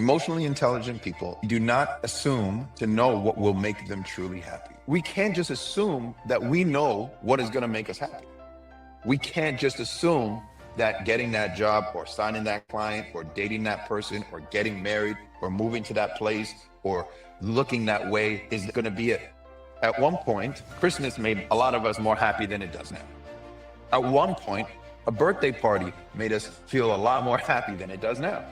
Emotionally intelligent people do not assume to know what will make them truly happy. We can't just assume that we know what is going to make us happy. We can't just assume that getting that job or signing that client or dating that person or getting married or moving to that place or looking that way is going to be it. At one point, Christmas made a lot of us more happy than it does now. At one point, a birthday party made us feel a lot more happy than it does now.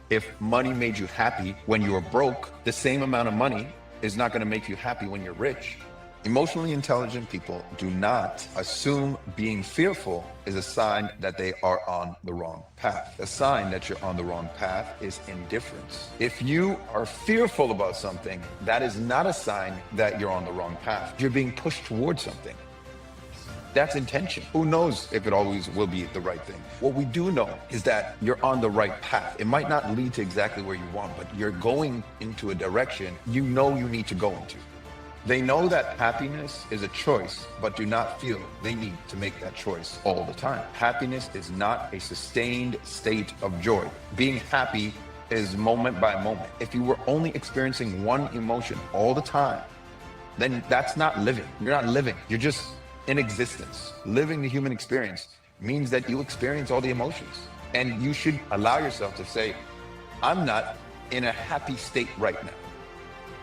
If money made you happy when you were broke, the same amount of money is not going to make you happy when you're rich. Emotionally intelligent people do not assume being fearful is a sign that they are on the wrong path. A sign that you're on the wrong path is indifference. If you are fearful about something, that is not a sign that you're on the wrong path. You're being pushed towards something. That's intention. Who knows if it always will be the right thing? What we do know is that you're on the right path. It might not lead to exactly where you want, but you're going into a direction you know you need to go into. They know that happiness is a choice, but do not feel they need to make that choice all the time. Happiness is not a sustained state of joy. Being happy is moment by moment. If you were only experiencing one emotion all the time, then that's not living. You're not living. You're just in existence. Living the human experience means that you experience all the emotions. And you should allow yourself to say, I'm not in a happy state right now.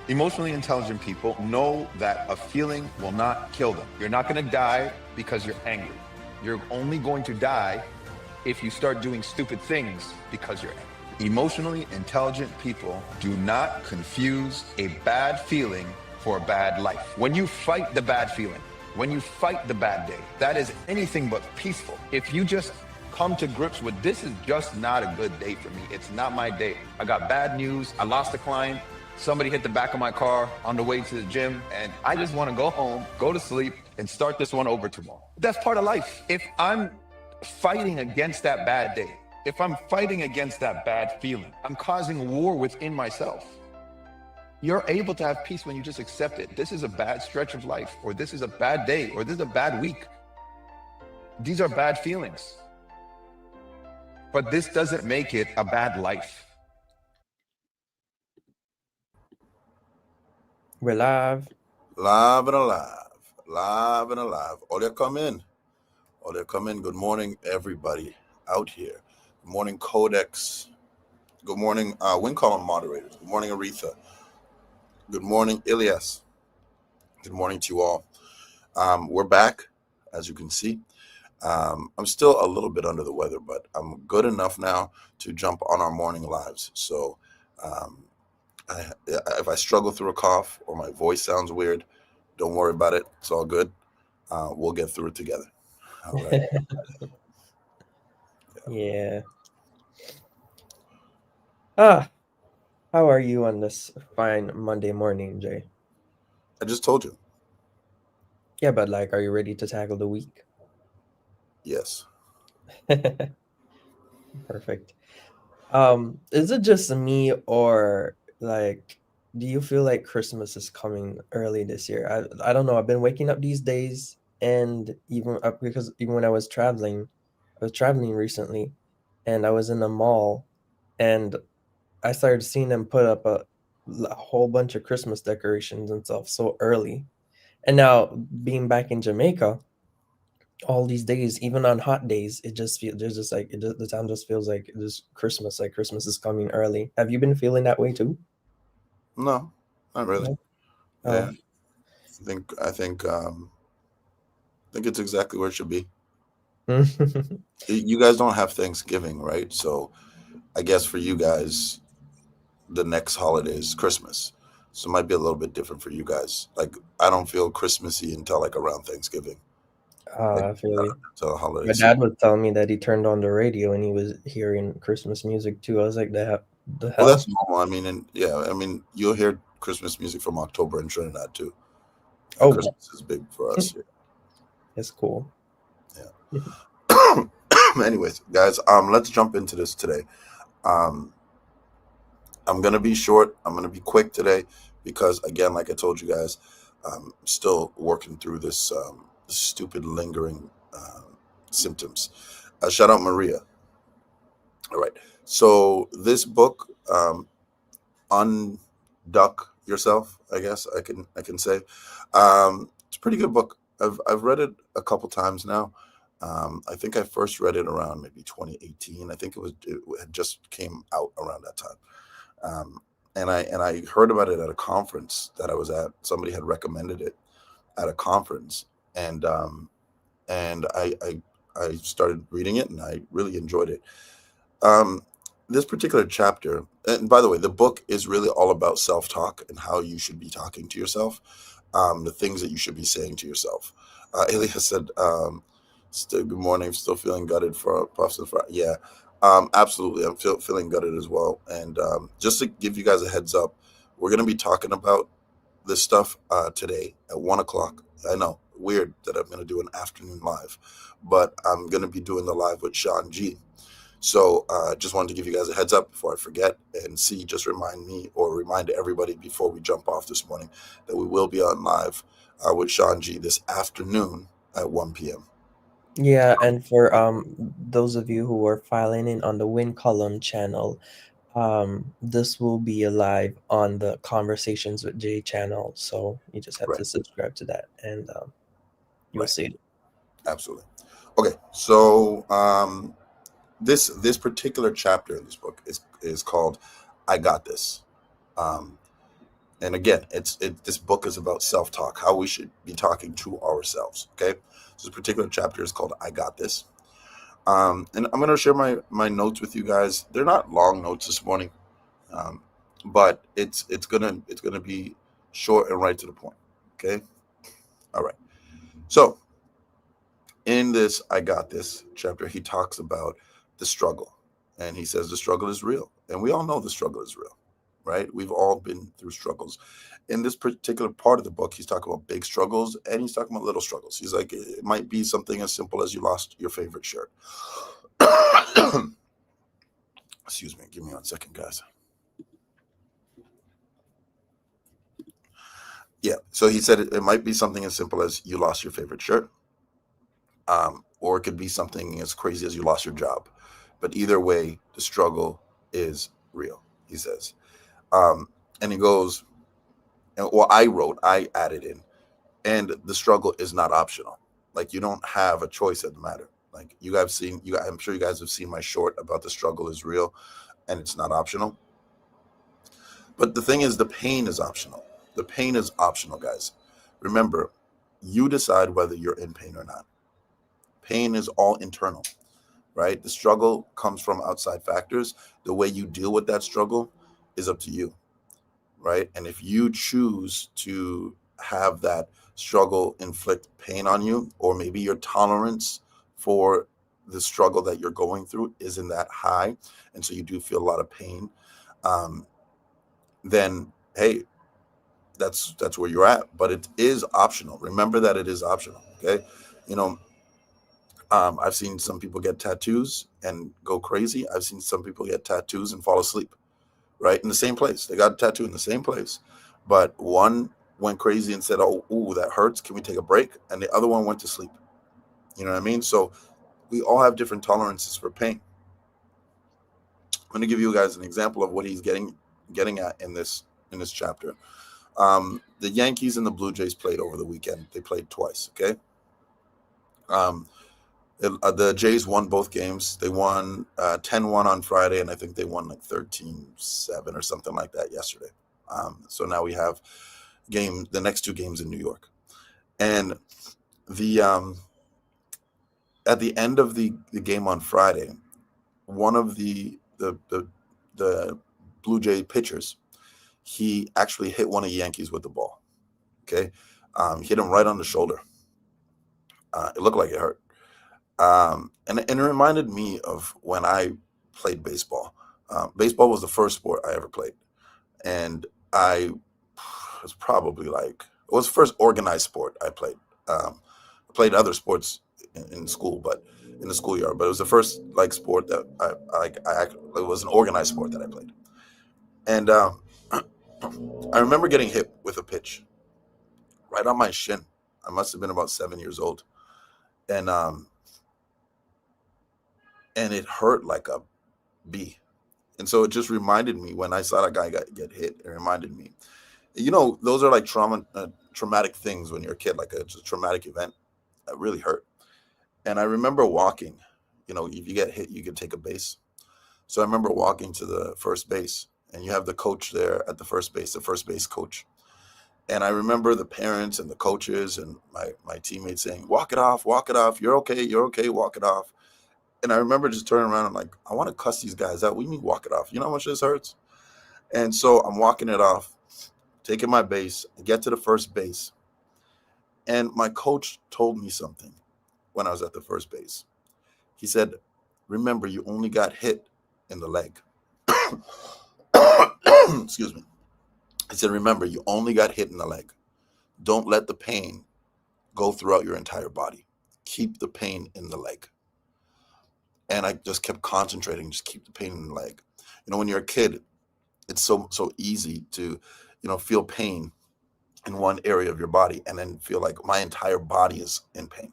Emotionally intelligent people know that a feeling will not kill them. You're not going to die because you're angry. You're only going to die if you start doing stupid things because you're angry. Emotionally intelligent people do not confuse a bad feeling for a bad life. When you fight the bad feeling, when you fight the bad day, that is anything but peaceful. If you just come to grips with this is just not a good day for me. It's not my day. I got bad news. I lost a client. Somebody hit the back of my car on the way to the gym, and I just want to go home, go to sleep, and start this one over tomorrow. That's part of life. If I'm fighting against that bad day, if I'm fighting against that bad feeling, I'm causing war within myself. You're able to have peace when you just accept it. This is a bad stretch of life, or this is a bad day, or this is a bad week. These are bad feelings. But this doesn't make it a bad life. We're live. Live and alive. Live and alive. Olia, come in. Olia, come in. Good morning, everybody out here. Good morning, Codex. Good morning, Win Column moderators. Good morning, Aretha. Good morning, Ilias. Good morning to you all. We're back, as you can see. I'm still a little bit under the weather, but I'm good enough now to jump on our morning lives. So if I struggle through a cough or my voice sounds weird, don't worry about it. It's all good. We'll get through it together. All right. Yeah. How are you on this fine Monday morning, Jay? I just told you. Yeah, but like, are you ready to tackle the week? Yes. Perfect. Is it just me, or like, do you feel like Christmas is coming early this year? I don't know. I've been waking up these days, and because even when I was traveling recently, and I was in the mall, and I started seeing them put up a whole bunch of Christmas decorations and stuff so early. And now being back in Jamaica, all these days, even on hot days, it just feels there's just like the town just feels like this Christmas, like Christmas is coming early. Have you been feeling that way too? No, not really. No? Yeah. Oh. I think it's exactly where it should be. You guys don't have Thanksgiving, right? So I guess for you guys, the next holiday is Christmas. So it might be a little bit different for you guys. Like I don't feel Christmassy until like around Thanksgiving, like I feel you. until the My holiday season. dad was telling me that he turned on the radio and he was hearing Christmas music too. I was like, the Well, hell? that's normal. I mean, and yeah, I mean, you'll hear Christmas music from October in Trinidad too. Oh, Christmas is big for us here. it's cool. Yeah. Anyways, guys, let's jump into this today. Um, I'm gonna be short. I'm gonna be quick today because, again, like I told you guys, I'm still working through this stupid lingering symptoms. Shout out Maria. All right. So this book, Unduck Yourself, I guess I can say, it's a pretty good book. I've read it a couple times now. I think I first read it around maybe 2018. I think it had just came out around that time. And I heard about it at a conference that I was at. Somebody had recommended it at a conference, and I started reading it, and I really enjoyed it. Um, this particular chapter, and by the way, the book is really all about self-talk and how you should be talking to yourself, the things that you should be saying to yourself. Elias said, still, good morning, still feeling gutted for Puffs and Fry. Yeah, absolutely. I'm feeling gutted as well. And just to give you guys a heads up, we're going to be talking about this stuff today at 1 o'clock. I know, weird that I'm going to do an afternoon live, but I'm going to be doing the live with Sean G. So just wanted to give you guys a heads up before I forget, and just remind me or remind everybody before we jump off this morning that we will be on live with Sean G this afternoon at 1 p.m. Yeah, and for those of you who are filing in on the Win Column channel, this will be live on the Conversations with Jay channel. So you just have Right, to subscribe to that, and you'll right, see it. absolutely. Okay, so this particular chapter in this book is called "I Got This." Um, and again, this book is about self-talk, how we should be talking to ourselves. Okay, so this particular chapter is called "I Got This." And I'm going to share my notes with you guys. They're not long notes this morning, um, but it's gonna be short and right to the point. Okay, all right. So in this "I Got This" chapter, he talks about the struggle, and he says the struggle is real, and we all know the struggle is real, right? We've all been through struggles. In this particular part of the book, he's talking about big struggles and he's talking about little struggles. He's like, it might be something as simple as you lost your favorite shirt. Excuse me, give me 1 second, guys. Yeah, so he said it might be something as simple as you lost your favorite shirt, or it could be something as crazy as you lost your job. But either way, the struggle is real, he says. And he goes, well, I added in, and the struggle is not optional. Like, you don't have a choice in the matter. Like, I'm sure you guys have seen my short about the struggle is real and it's not optional. But the thing is, the pain is optional. The pain is optional, guys. Remember, you decide whether you're in pain or not. Pain is all internal, right? The struggle comes from outside factors. The way you deal with that struggle is up to you, right? And if you choose to have that struggle inflict pain on you, or maybe your tolerance for the struggle that you're going through isn't that high, and so you do feel a lot of pain, then hey, that's where you're at. But it is optional. Remember that it is optional. Okay, you know, I've seen some people get tattoos and go crazy. I've seen some people get tattoos and fall asleep, right? In the same place. They got a tattoo in the same place. But one went crazy and said, oh, ooh, that hurts. Can we take a break? And the other one went to sleep. You know what I mean? So we all have different tolerances for pain. I'm going to give you guys an example of what he's getting at in this chapter. The Yankees and the Blue Jays played over the weekend. They played twice, okay? The Jays won both games. They won 10-1 on Friday, and I think they won like 13-7 or something like that yesterday. So now we have the next two games in New York. And the at the end of the game on Friday, one of the Blue Jay pitchers, he actually hit one of the Yankees with the ball. Okay, he hit him right on the shoulder. It looked like it hurt. And it reminded me of when I played baseball. Baseball was the first sport I ever played. And I was probably it was the first organized sport I played. I played other sports in school, but in the schoolyard, but it was the first sport that it was an organized sport that I played. And I remember getting hit with a pitch right on my shin. I must have been about 7 years old. And it hurt like a bee. And so it just reminded me when I saw that guy get hit, it reminded me, those are like traumatic things when you're a kid, like a traumatic event that really hurt. And I remember walking, if you get hit, you can take a base. So I remember walking to the first base, and you have the coach there at the first base coach. And I remember the parents and the coaches and my teammates saying, walk it off, you're okay, walk it off. And I remember just turning around and like, I want to cuss these guys out. We need walk it off. You know how much this hurts? And so I'm walking it off, taking my base, get to the first base. And my coach told me something when I was at the first base. He said, remember, you only got hit in the leg. Excuse me. He said, remember, you only got hit in the leg. Don't let the pain go throughout your entire body. Keep the pain in the leg. And I just kept concentrating, just keep the pain in the leg. When you're a kid, it's so easy to, feel pain in one area of your body and then feel like my entire body is in pain.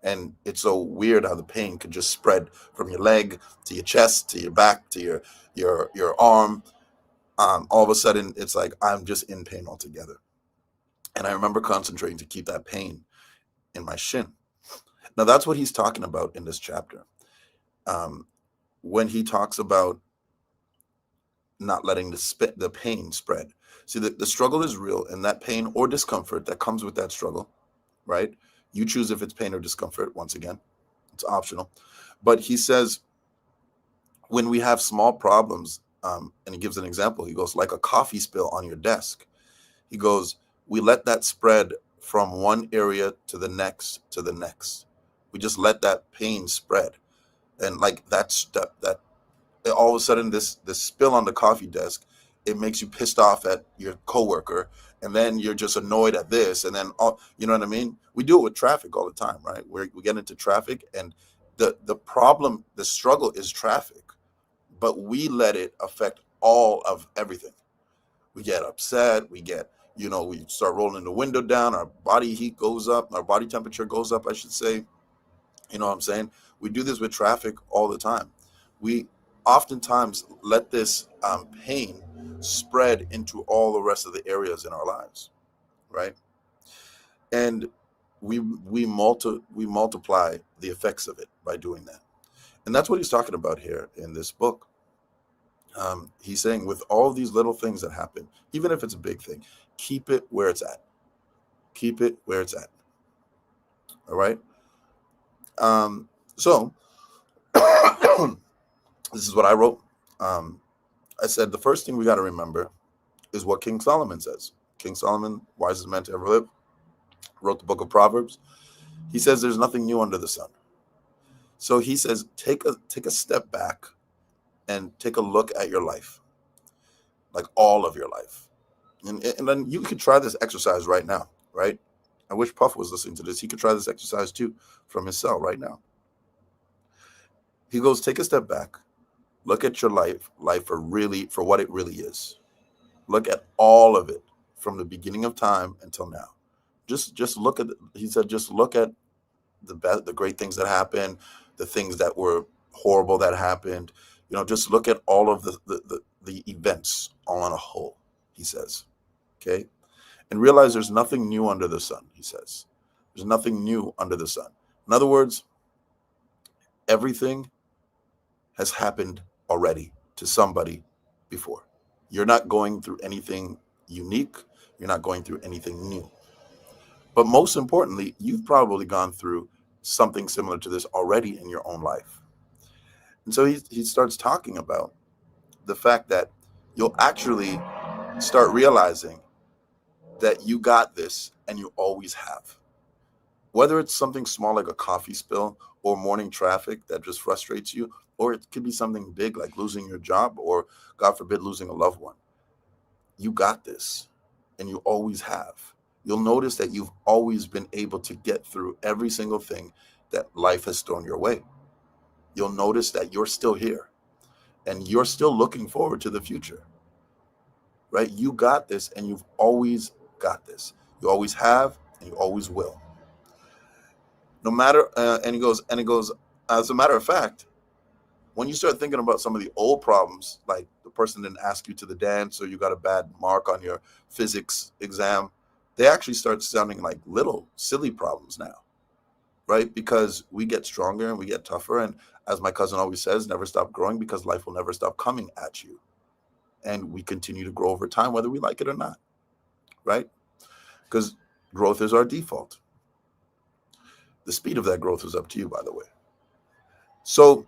And it's so weird how the pain could just spread from your leg to your chest, to your back, to your arm. All of a sudden, it's like I'm just in pain altogether. And I remember concentrating to keep that pain in my shin. Now, that's what he's talking about in this chapter. When he talks about not letting the pain spread. See, the struggle is real, and that pain or discomfort that comes with that struggle, right? You choose if it's pain or discomfort. Once again, it's optional. But he says, when we have small problems, and he gives an example, he goes, like a coffee spill on your desk. He goes, we let that spread from one area to the next, to the next. We just let that pain spread. And like that all of a sudden this spill on the coffee desk, it makes you pissed off at your coworker, and then you're just annoyed at this, and then you know what I mean? We do it with traffic all the time, right? We get into traffic, and the problem, the struggle is traffic, but we let it affect all of everything. We get upset, we start rolling the window down, our body heat goes up, our body temperature goes up, I should say. You know what I'm saying? We do this with traffic all the time. We oftentimes let this pain spread into all the rest of the areas in our lives, right? And we multiply the effects of it by doing that. And that's what he's talking about here in this book. He's saying with all these little things that happen, even if it's a big thing, keep it where it's at. Keep it where it's at. All right? So this is what I wrote. I said the first thing we got to remember is what King Solomon says. King Solomon, wisest man to ever live, wrote the book of Proverbs. He says there's nothing new under the sun. So he says take a step back and take a look at your life, like all of your life. And then you could try this exercise right now, right? I wish Puff was listening to this. He could try this exercise too from his cell right now. He goes, take a step back. Look at your life for what it really is. Look at all of it from the beginning of time until now. Just look at, he said, just look at the great things that happened, the things that were horrible that happened. Just look at all of the events all on a whole, he says. Okay? And realize there's nothing new under the sun, he says. There's nothing new under the sun. In other words, everything has happened already to somebody before. You're not going through anything unique. You're not going through anything new. But most importantly, you've probably gone through something similar to this already in your own life. And so he starts talking about the fact that you'll actually start realizing that you got this and you always have. Whether it's something small like a coffee spill or morning traffic that just frustrates you, or it could be something big like losing your job or, God forbid, losing a loved one. You got this, and you always have. You'll notice that you've always been able to get through every single thing that life has thrown your way. You'll notice that you're still here, and you're still looking forward to the future, right? You got this, and you've always got this. You always have, and you always will. No matter, and he goes, as a matter of fact, when you start thinking about some of the old problems, like the person didn't ask you to the dance or you got a bad mark on your physics exam, they actually start sounding like little silly problems now, right? Because we get stronger and we get tougher. And as my cousin always says, never stop growing, because life will never stop coming at you. And we continue to grow over time, whether we like it or not, right? Because growth is our default. The speed of that growth is up to you, by the way. So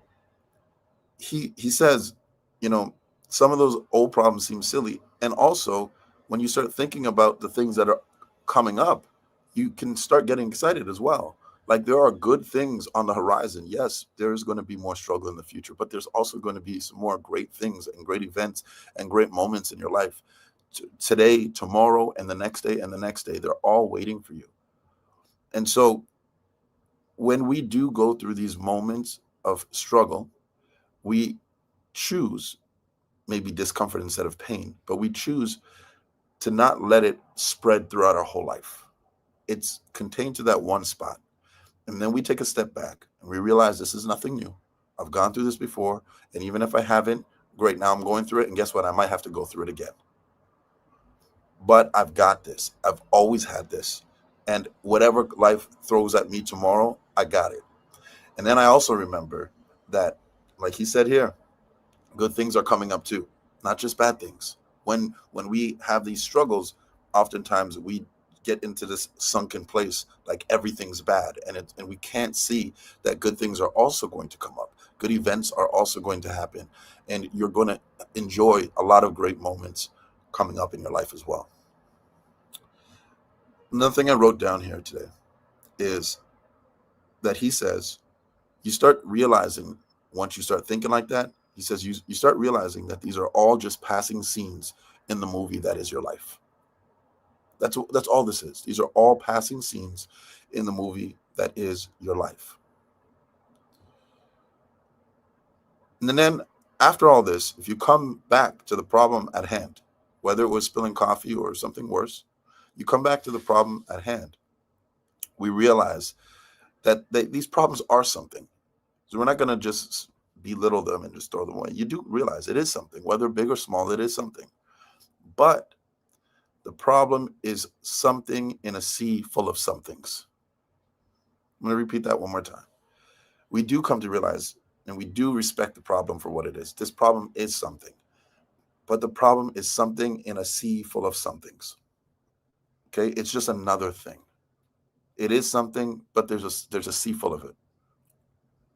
he says, you know, some of those old problems seem silly. And also, when you start thinking about the things that are coming up, you can start getting excited as well. Like, there are good things on the horizon. Yes, there is going to be more struggle in the future, but there's also going to be some more great things and great events and great moments in your life. Today, tomorrow, and the next day, and the next day, they're all waiting for you. And so when we do go through these moments of struggle, we choose maybe discomfort instead of pain, but we choose to not let it spread throughout our whole life. It's contained to that one spot. And then we take a step back and we realize this is nothing new. I've gone through this before. And even if I haven't, great, now I'm going through it. And guess what? I might have to go through it again. But I've got this. I've always had this. And whatever life throws at me tomorrow, I got it. And then I also remember that, like he said here, good things are coming up too, not just bad things. When we have these struggles, oftentimes we get into this sunken place, like everything's bad, and we can't see that good things are also going to come up. Good events are also going to happen, and you're going to enjoy a lot of great moments coming up in your life as well. Another thing I wrote down here today is that he says, you start realizing, once you start thinking like that, he says, you start realizing that these are all just passing scenes in the movie that is your life. That's all this is. These are all passing scenes in the movie that is your life. And then after all this, if you come back to the problem at hand, whether it was spilling coffee or something worse, you come back to the problem at hand. We realize that these problems are something. So we're not going to just belittle them and just throw them away. You do realize it is something, whether big or small, it is something. But the problem is something in a sea full of somethings. I'm going to repeat that one more time. We do come to realize, and we do respect the problem for what it is. This problem is something, but the problem is something in a sea full of somethings. Okay, it's just another thing. It is something, but there's a sea full of it.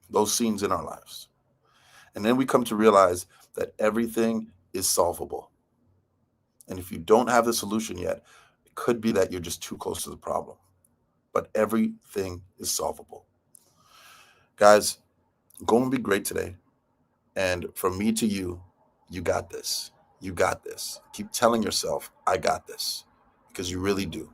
Those scenes in our lives. And then we come to realize that everything is solvable. And if you don't have the solution yet, it could be that you're just too close to the problem. But everything is solvable. Guys, go and be great today. And from me to you, you got this. You got this. Keep telling yourself, I got this, because you really do.